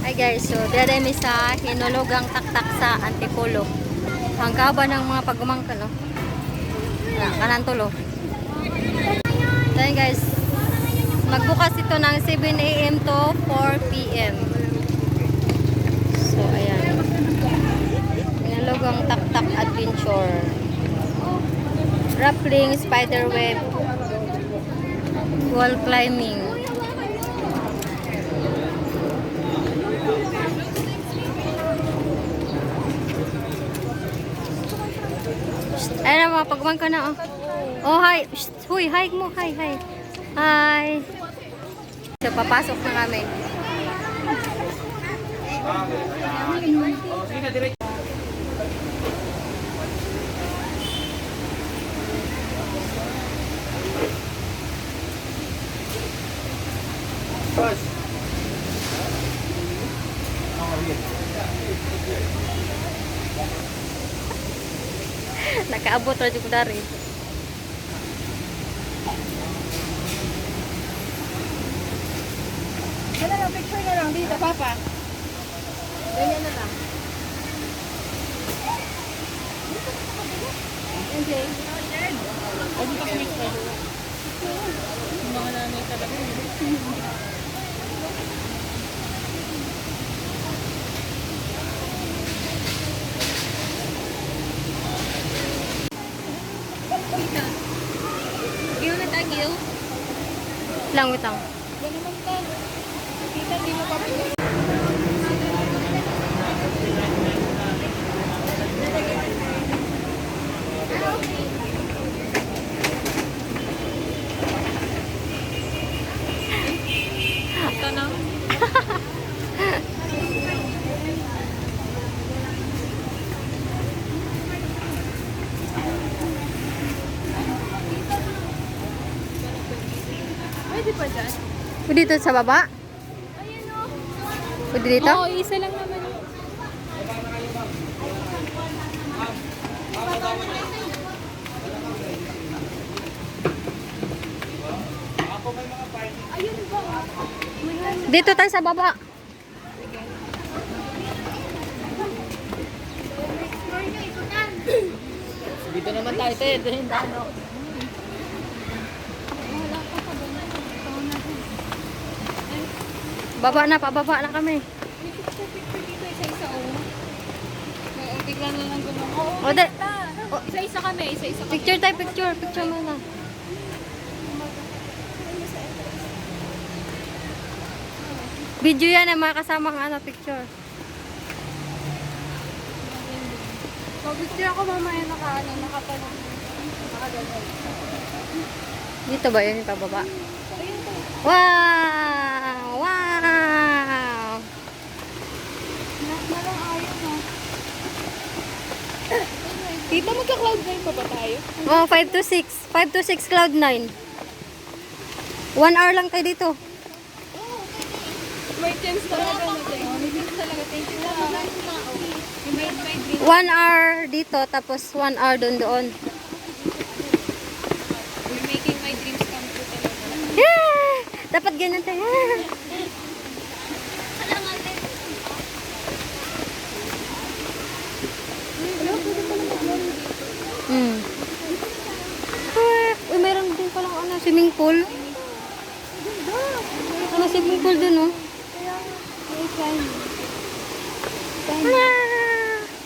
Hi guys, so dada mi sa hinulugang taktak sa Antipolo. Ang kaba ng mga pagumangka, no? Kanan tulo. Then guys, magbukas ito ng 7 AM to 4 PM. So ayan. Hinulugang taktak adventure. Rappelling, spider web, wall climbing. Ayan na mga pagumang ka na, oh. Oh, hi. Huy, hi mo. Hi, hi. Hi. So, papasok na kami. Nakaabot na dyan ko dari. Wala lang, picture na lang dito, Papa. Ganyan na lang. Okay. Pwede pa kami sa mga nanay talaga. Gil na tagil. Lang, witang. Yan naman ka. Kita, di mo pa picture. Ito na. Pwede pa dyan? Pwede dito sa baba? Ayan o. Pwede dito? Oo, isa lang naman. Ayun ba? Dito tayo sa baba. Dito naman tayo, te. Ito yung dano. Baba na, pababa na kami. May picture dito, isa-isa o. Tignan na lang gano'n. Oo, O, de, isa-isa kami, isa-isa kami. picture tayo, picture. Picture mo na. Video yan ang mga kasamang ano, picture. Pag-picture ako mamaya nakatanong. Nakagagay. Dito ba yun yung pababa? Ayun to. Wow! Wow! Nalang ayaw na. Tita, magka-cloud 9 pa ba tayo? Oh, 5 to 6. 5 to 6 cloud 9. 1 hour lang tayo dito. May chance talaga na tayo. May chance talaga. Thank you na. You made my dream. 1 hour dito, tapos 1 hour doon. You're making my dreams come true talaga. Yeah! Dapat ganyan tayo. Hmm. Uy, meron din palang ano, swimming pool. Ano, swimming pool dun, oh.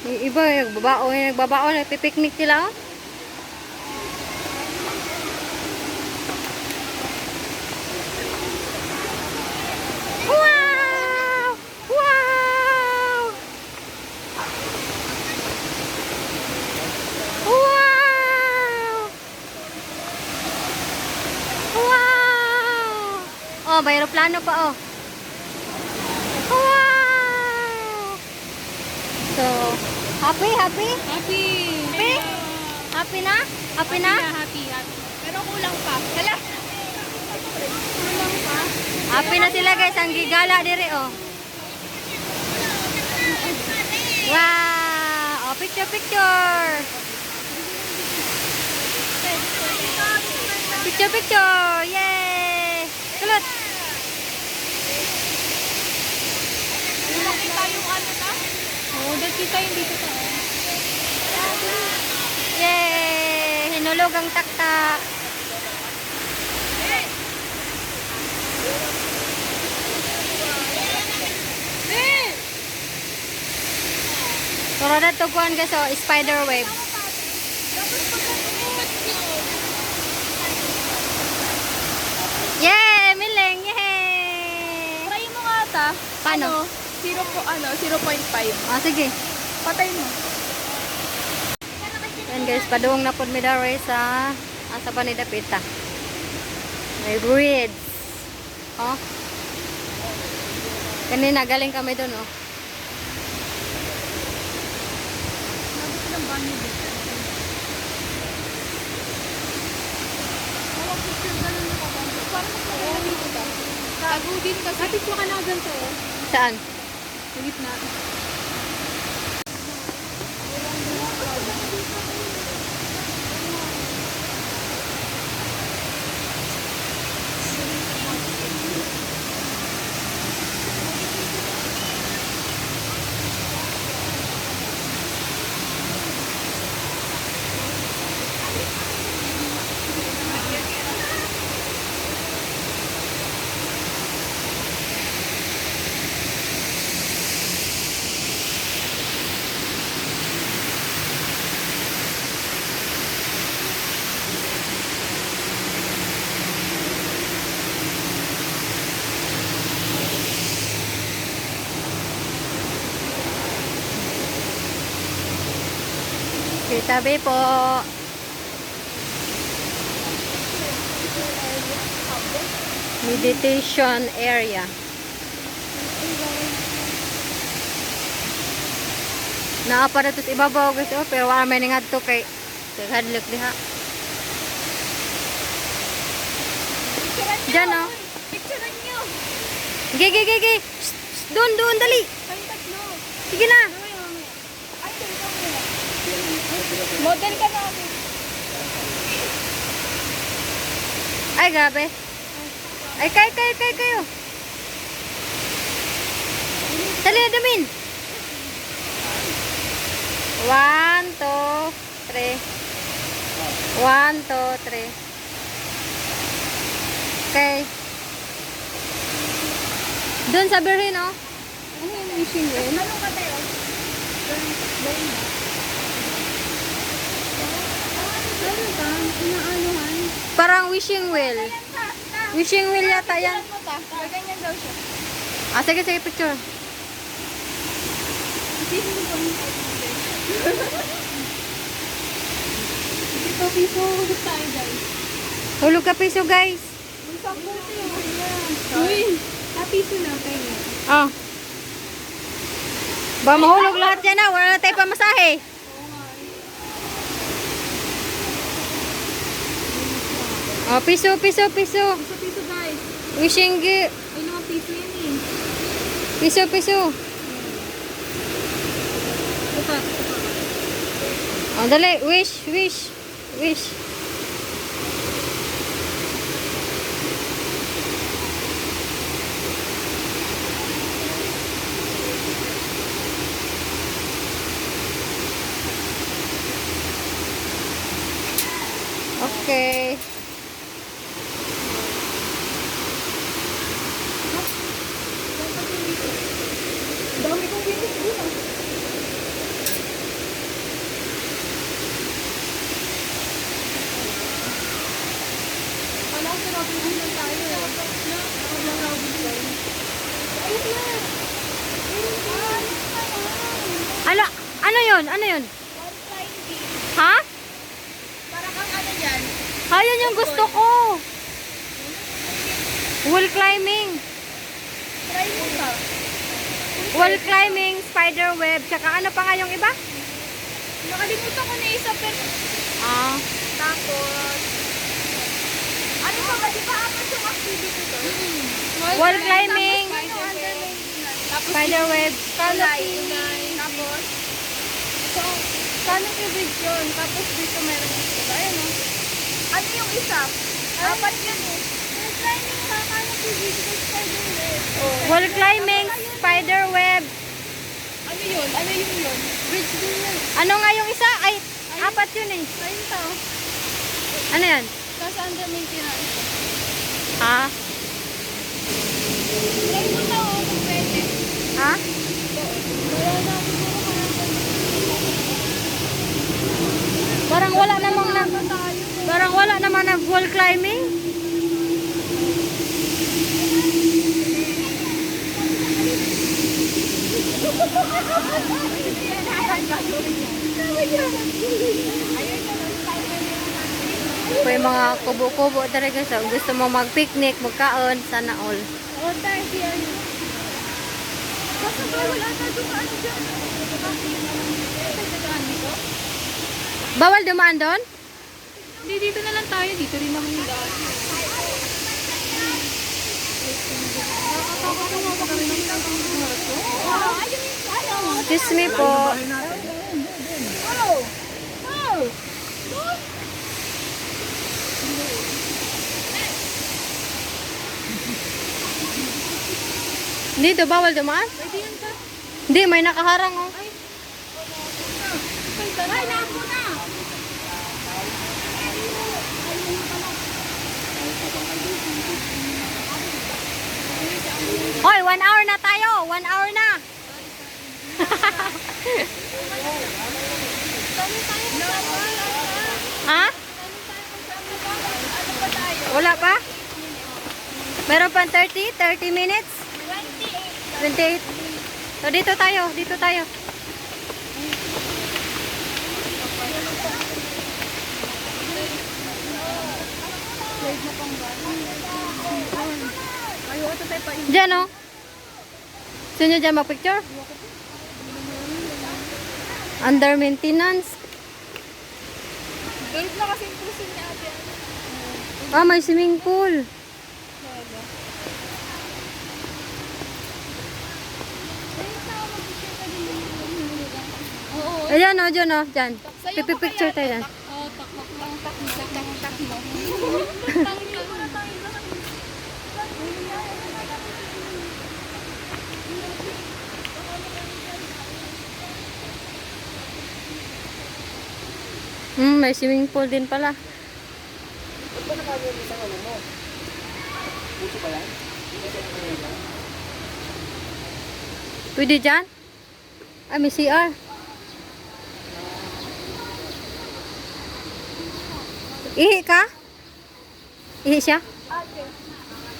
Yung iba, nagbabao, nagpipiknik sila, oh. Wow! Wow! Wow! Wow! Oh, may aeroplano pa, oh. Wow! So, happy? Happy! Happy? Happy na? Happy na? Happy. Pero kulang pa. Kala! Kulang pa. Happy na sila, guys. Ang gigala dire, oh. Wow! Oh, picture. Picture. Yay! Kulot! Oh, dati tayo dito sa. Yay! Hinulog ang taktak. Pero dito kuhan guys, oh, spider web. Yay! Miling! Yay! Try mo nga ta. Paano? 0.5. Ah, sige. Patay mo. Yan guys, paduong na po mi daro sa asa pa ni Dapita. May breeds. Oh. Kanina galing kami doon, oh. Nabot ng banyo dito. Wala picture ganun na kabanto. Parang mas maganda dito ba? Tago din kasi. Kapit mo ka na ganito eh. Saan? Sa gitna. Tabi po. Meditation area. Naa para to sa ibabaw guys, oh, pero wala may ngadto kay hadlok diha. Diyan, oh. Picturean nyo. Gigi. Doon dali. Kayong tatlo. Sige na. Ay, model ka namin. Ay, grabe. Ay, kayo. Dali na damin. 1, 2, 3. 1, 2, 3. Okay. Doon sa Berlin, oh. Ano yung wishing well? Ano ka tayo? Ano ba? Inaanuhan? Parang wishing well. Wishing well yata yan. Ganyan daw siya. Ah, sige, picture. Ito, piso. Hugot tayo, guys. Hulog ka piso, guys. Uy! Piso na, tayo. Oh. Ba, mahulog lahat yan na. Wala na tayo pamasahe. Oh, piso. Piso, piso, guys. Wishing you. Ay, mga piso yan eh. Piso. Ito. Oh, dali. Wish. Okay. Dami kong piso dito. Wala ko natin ulan tayo. Ano yun? Ha? Para kang ano dyan? Ayun yung gusto ko. Wall climbing. Try mo ka. Wall climbing, spider web, tsaka ano pa nga yung iba? Nakalimutan ko na isa pero Ah, tapos ano pa ba? Di ba apat yung activity to? wall climbing, Tapos spider web. canopy. Tapos so, canopy bridge yun. Tapos dito meron yung diba? Ayan o. Ano yung isa? Apat yun eh. Wall climbing ha, canopy bridge with spider web. Wall climbing, spider web. Ano yun? Ano yun? Bridge din yun. Ano nga yung isa? Ay, apat yun eh. Ayun to. Ano yan? Nasa under maintenance. Ha? Try mo na kung pwede. Ha? Wala na siguro Parang wala namang nag... Parang wala naman nag-wall climbing. May mga kubo-kubo talaga sa gusto mo mag-picnic, magkaon, sana all. Oo, tayo siya. Kaso ba wala na dumaan dyan? Dumaan dito? Bawal dumaan doon? Hindi, dito na lang tayo. Dito rin naman yung daan. Excuse me po. Dito, bawal dumaan? Pwede yan ka. Hindi, may nakaharang oh. Ay, napo na! Hoy, 1 hour na tayo. 1 hour na. Ha? Wala pa? Meron pang 30 minutes? 28. So, dito tayo. Dito tayo. Ayaw, ito tayo pa. Diyan oh. Gusto nyo dyan mag-picture? Under maintenance. Galit na kasi yung puso niya ate. Ah, may swimming pool. Oo. Ayan oh, dyan oh. Dyan. Pipipicture tayo dyan. Oo, takmak lang. Tak mo. May swimming pool din pala. Pwede dyan? Ah, may CR. Ihi ka? Ihi siya? Ate.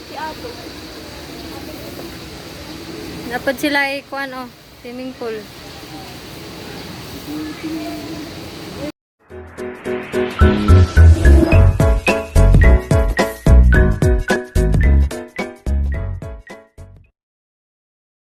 Si Ato. Dapat sila ikuan oh, swimming pool.